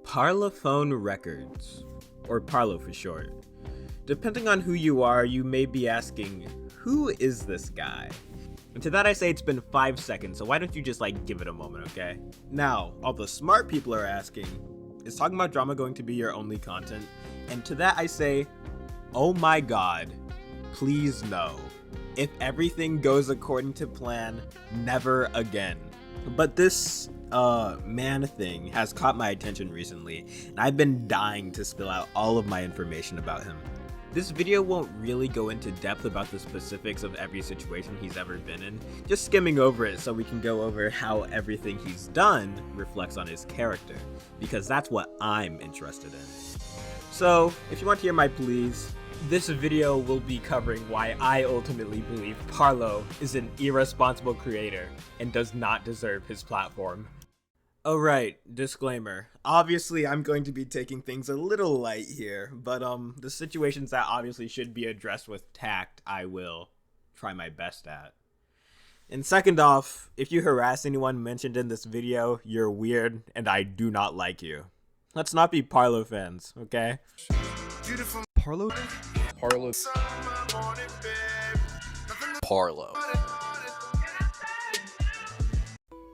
Parlophone Records, or Parlo for short. Depending on who you are, you may be asking, who is this guy? And to that I say it's been 5 seconds, so why don't you just give it a moment, okay? Now, all the smart people are asking, is talking about drama going to be your only content? And to that I say, oh my god, please no. If everything goes according to plan, never again. But this man thing has caught my attention recently, and I've been dying to spill out all of my information about him. This video won't really go into depth about the specifics of every situation he's ever been in, just skimming over it so we can go over how everything he's done reflects on his character, because that's what I'm interested in. So, if you want to hear my pleas, this video will be covering why I ultimately believe Parlo is an irresponsible creator and does not deserve his platform. Alright, disclaimer. Obviously, I'm going to be taking things a little light here, but the situations that obviously should be addressed with tact, I will try my best at. And second off, if you harass anyone mentioned in this video, you're weird, and I do not like you. Let's not be Parlo fans, okay? Parlo?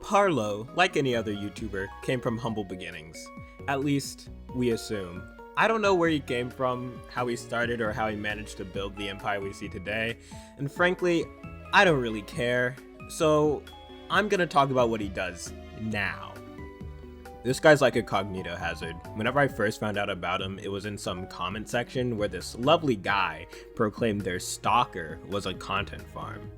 Parlo, like any other YouTuber, came from humble beginnings. At least, we assume. I don't know where he came from, how he started, or how he managed to build the empire we see today, and frankly, I don't really care, so I'm gonna talk about what he does now. This guy's like a cognito hazard. Whenever I first found out about him, it was in some comment section where this lovely guy proclaimed their stalker was a content farm.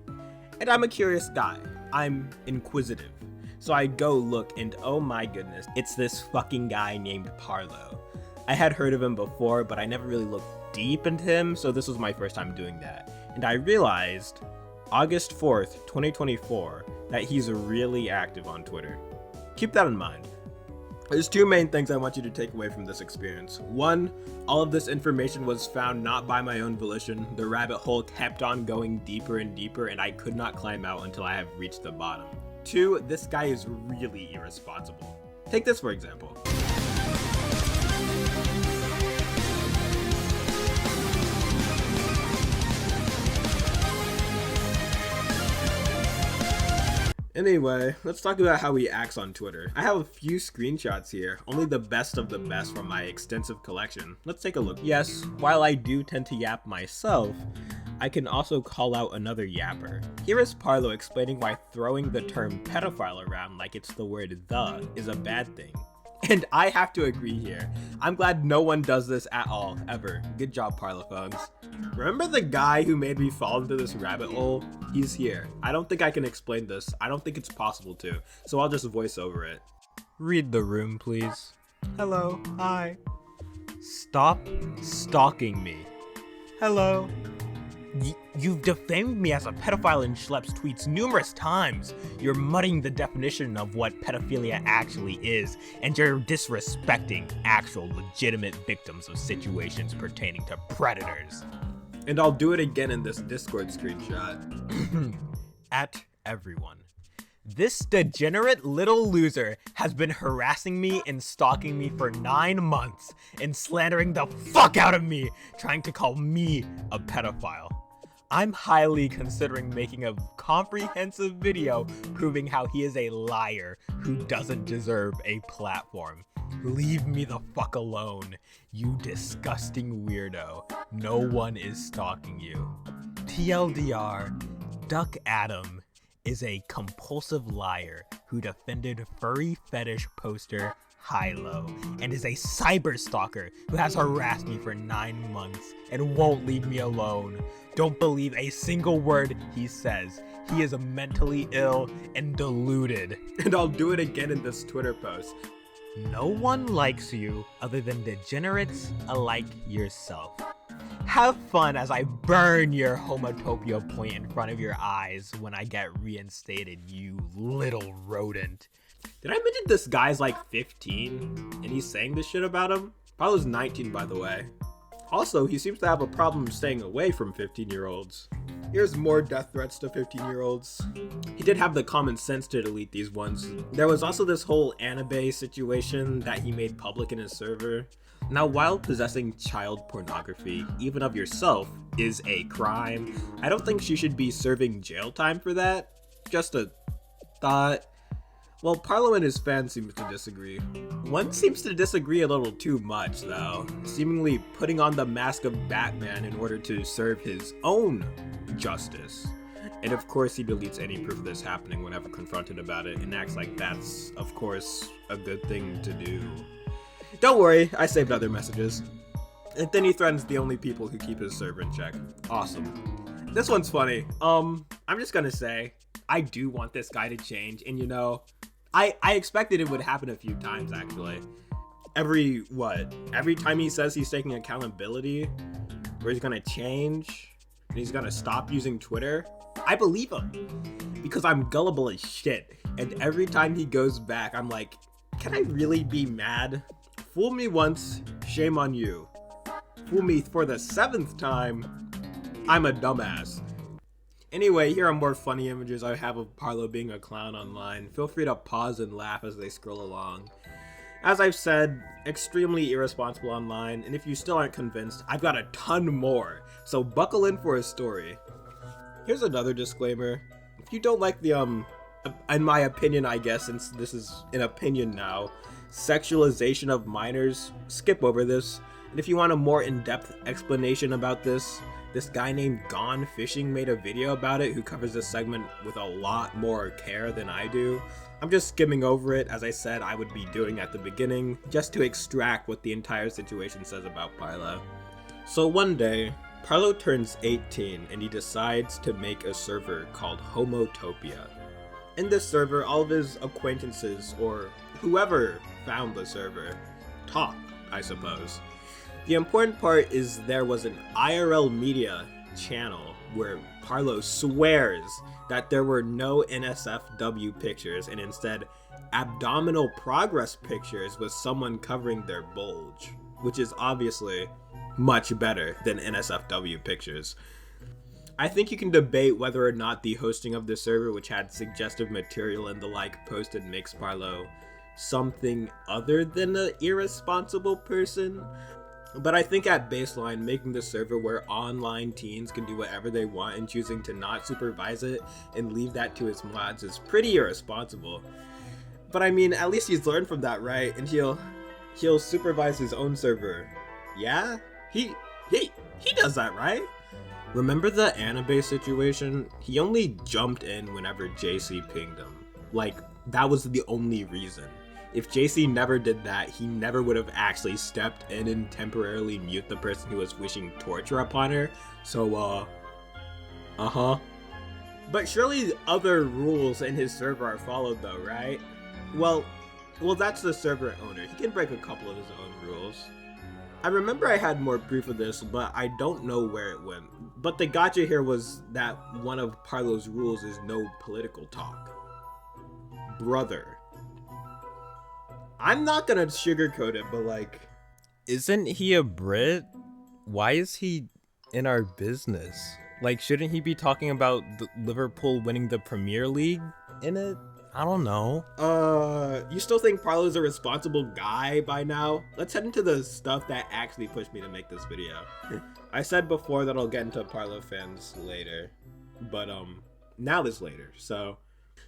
And I'm a curious guy. I'm inquisitive. So I go look and oh my goodness, it's this fucking guy named Parlo. I had heard of him before, but I never really looked deep into him, so this was my first time doing that. And I realized, August 4th, 2024, that he's really active on Twitter. Keep that in mind. There's two main things I want you to take away from this experience. One, all of this information was found not by my own volition. The rabbit hole kept on going deeper and deeper, and I could not climb out until I have reached the bottom. Two, this guy is really irresponsible. Take this for example. Anyway, let's talk about how he acts on Twitter. I have a few screenshots here, only the best of the best from my extensive collection. Let's take a look. Yes, while I do tend to yap myself, I can also call out another yapper. Here is Parlo explaining why throwing the term pedophile around like it's the word "the" is a bad thing. And I have to agree here. I'm glad no one does this at all, ever. Good job, Parlophones. Remember the guy who made me fall into this rabbit hole? He's here. I don't think I can explain this. I don't think it's possible to, so I'll just voice over it. Read the room, please. Hello, hi. Stop stalking me. Hello. You've defamed me as a pedophile in Schlepp's tweets numerous times. You're muddying the definition of what pedophilia actually is, and you're disrespecting actual legitimate victims of situations pertaining to predators. And I'll do it again in this Discord screenshot. At everyone. This degenerate little loser has been harassing me and stalking me for 9 months and slandering the fuck out of me, trying to call me a pedophile. I'm highly considering making a comprehensive video proving how he is a liar who doesn't deserve a platform. Leave me the fuck alone, you disgusting weirdo. No one is stalking you. TLDR, Duck Adam is a compulsive liar who defended furry fetish poster Hilo and is a cyber stalker who has harassed me for 9 months and won't leave me alone. Don't believe a single word he says. He is mentally ill and deluded. And I'll do it again in this Twitter post. No one likes you other than degenerates alike yourself. Have fun as I burn your homotopia point in front of your eyes when I get reinstated, you little rodent. Did I mention this guy's 15 and he's saying this shit about him? Parlo's 19, by the way. Also, he seems to have a problem staying away from 15-year-olds. Here's more death threats to 15-year-olds. He did have the common sense to delete these ones. There was also this whole anime situation that he made public in his server. Now, while possessing child pornography, even of yourself, is a crime, I don't think she should be serving jail time for that. Just a thought. Well, Parlo and his fans seem to disagree. One seems to disagree a little too much, though, seemingly putting on the mask of Batman in order to serve his own justice. And of course, he deletes any proof of this happening whenever confronted about it and acts like that's, of course, a good thing to do. Don't worry, I saved other messages. And then he threatens the only people who keep his server in check. Awesome. This one's funny. I'm just gonna say, I do want this guy to change, and you know, I expected it would happen a few times, actually. Every time he says he's taking accountability, or he's gonna change, and he's gonna stop using Twitter, I believe him. Because I'm gullible as shit, and every time he goes back, I'm like, can I really be mad? Fool me once, shame on you. Fool me for the 7th time, I'm a dumbass. Anyway, here are more funny images I have of Parlo being a clown online. Feel free to pause and laugh as they scroll along. As I've said, extremely irresponsible online, and if you still aren't convinced, I've got a ton more, so buckle in for a story. Here's another disclaimer. If you don't like the, in my opinion, I guess, since this is an opinion now, sexualization of minors, skip over this. And if you want a more in-depth explanation about this guy named Gone Fishing made a video about it who covers this segment with a lot more care than I do. I'm just skimming over it, as I said I would be doing at the beginning, just to extract what the entire situation says about Parlo. So one day, Parlo turns 18 and he decides to make a server called Homotopia. In this server, all of his acquaintances, or whoever found the server, talk, I suppose. The important part is there was an IRL media channel where Parlo swears that there were no NSFW pictures and instead abdominal progress pictures with someone covering their bulge, which is obviously much better than NSFW pictures. I think you can debate whether or not the hosting of the server, which had suggestive material and the like posted, makes Parlo something other than an irresponsible person. But I think at baseline, making the server where online teens can do whatever they want and choosing to not supervise it and leave that to his mods is pretty irresponsible. But I mean, at least he's learned from that, right? And he'll supervise his own server. Yeah? He does that, right? Remember the anime situation? He only jumped in whenever JC pinged him. Like, that was the only reason. If JC never did that, he never would have actually stepped in and temporarily mute the person who was wishing torture upon her. So, But surely other rules in his server are followed though, right? Well, that's the server owner. He can break a couple of his own rules. I remember I had more proof of this, but I don't know where it went. But the gotcha here was that one of Parlo's rules is no political talk. Brother. I'm not gonna sugarcoat it, but like... Isn't he a Brit? Why is he in our business? Like, shouldn't he be talking about Liverpool winning the Premier League in it? I don't know. You still think Parlo's a responsible guy by now? Let's head into the stuff that actually pushed me to make this video. I said before that I'll get into Parlo fans later, but now is later, so...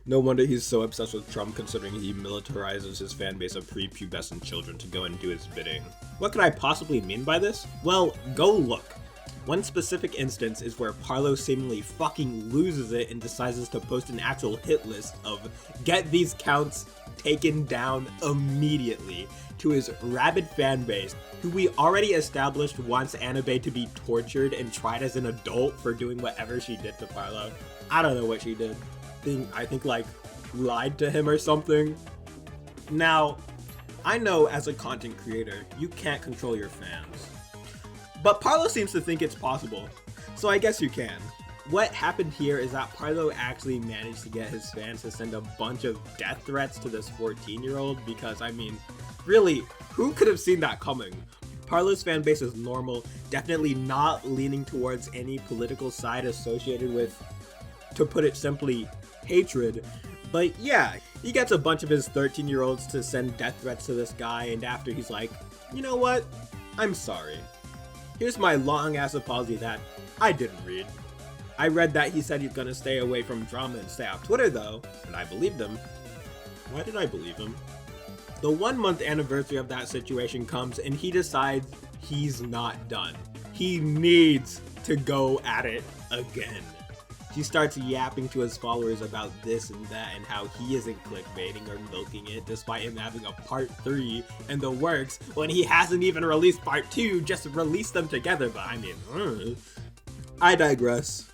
No wonder he's so obsessed with Trump, considering he militarizes his fan base of prepubescent children to go and do his bidding. What could I possibly mean by this? Well, go look. One specific instance is where Parlo seemingly fucking loses it and decides to post an actual hit list of get these counts taken down immediately to his rabid fan base, who we already established wants Annabelle to be tortured and tried as an adult for doing whatever she did to Parlo. I don't know what she did. I think like lied to him or something. Now, I know as a content creator, you can't control your fans. But Parlo seems to think it's possible, so I guess you can. What happened here is that Parlo actually managed to get his fans to send a bunch of death threats to this 14-year-old because, I mean, really, who could have seen that coming? Parlo's fan base is normal, definitely not leaning towards any political side associated with, to put it simply, hatred. But yeah, he gets a bunch of his 13-year-olds to send death threats to this guy, and after he's like, you know what? I'm sorry. Here's my long-ass apology that I didn't read. I read that he said he's gonna stay away from drama and stay off Twitter though, and I believed him. Why did I believe him? The 1 month anniversary of that situation comes and he decides he's not done. He needs to go at it again. He starts yapping to his followers about this and that and how he isn't clickbaiting or milking it despite him having a part 3 in the works when he hasn't even released part 2, just released them together. But I mean, I digress.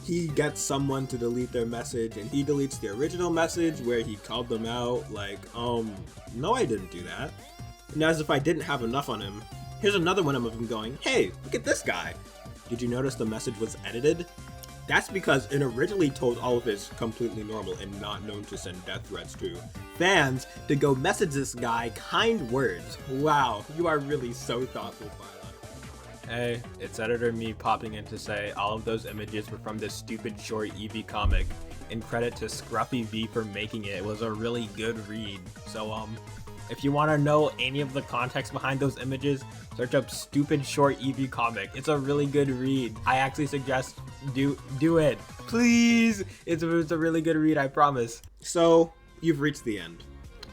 He gets someone to delete their message and he deletes the original message where he called them out like, no, I didn't do that. And as if I didn't have enough on him, here's another one of him going, hey, look at this guy. Did you notice the message was edited? That's because it originally told all of his completely normal and not known to send death threats to fans to go message this guy kind words. Wow, you are really so thoughtful, Parlo. Hey, it's editor me popping in to say all of those images were from this stupid short Eevee comic, and credit to Scruffy V for making it. It was a really good read. So if you want to know any of the context behind those images, search up stupid short Eevee comic. It's a really good read. I actually suggest do it. Please! It's a really good read, I promise. So, you've reached the end.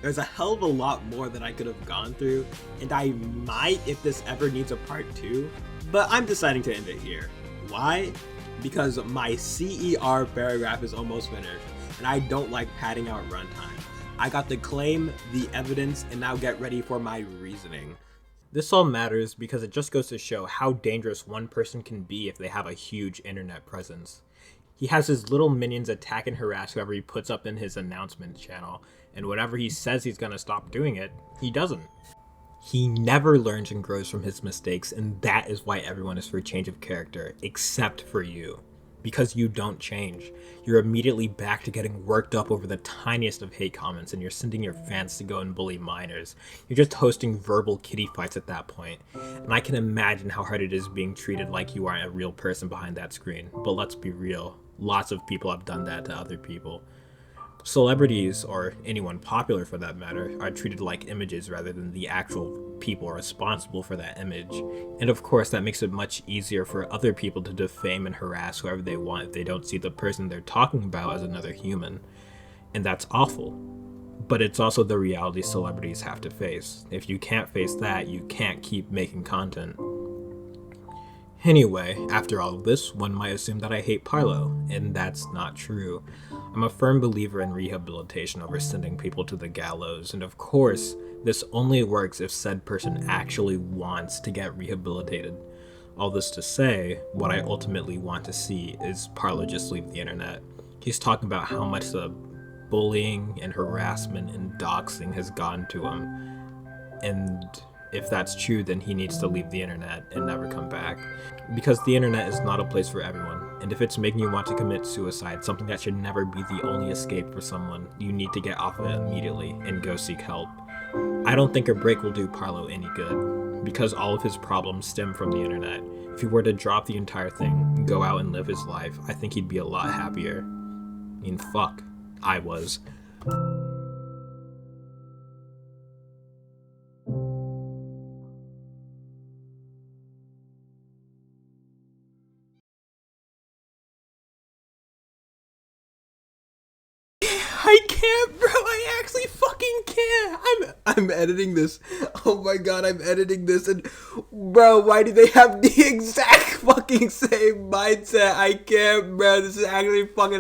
There's a hell of a lot more that I could have gone through, and I might if this ever needs a part 2, but I'm deciding to end it here. Why? Because my CER paragraph is almost finished, and I don't like padding out runtime. I got the claim, the evidence, and now get ready for my reasoning. This all matters because it just goes to show how dangerous one person can be if they have a huge internet presence. He has his little minions attack and harass whoever he puts up in his announcement channel, and whenever he says he's gonna stop doing it, he doesn't. He never learns and grows from his mistakes, and that is why everyone is for a change of character, except for you. Because you don't change. You're immediately back to getting worked up over the tiniest of hate comments, and you're sending your fans to go and bully minors. You're just hosting verbal kitty fights at that point. And I can imagine how hard it is being treated like you aren't a real person behind that screen. But let's be real, lots of people have done that to other people. Celebrities, or anyone popular for that matter, are treated like images rather than the actual people responsible for that image. And of course that makes it much easier for other people to defame and harass whoever they want if they don't see the person they're talking about as another human. And that's awful. But it's also the reality celebrities have to face. If you can't face that, you can't keep making content. Anyway, after all of this, one might assume that I hate Parlo, and that's not true. I'm a firm believer in rehabilitation over sending people to the gallows, and of course, this only works if said person actually wants to get rehabilitated. All this to say, what I ultimately want to see is Parlo just leave the internet. He's talking about how much the bullying and harassment and doxing has gotten to him, and if that's true, then he needs to leave the internet and never come back. Because the internet is not a place for everyone, and if it's making you want to commit suicide, something that should never be the only escape for someone, you need to get off of it immediately and go seek help. I don't think a break will do Parlo any good, because all of his problems stem from the internet. If he were to drop the entire thing and go out and live his life, I think he'd be a lot happier. I mean, fuck, I was. I can't, bro. I actually fucking can't. I'm editing this. Oh my god, I'm editing this, and bro, why do they have the exact fucking same mindset? I can't, bro. This is actually fucking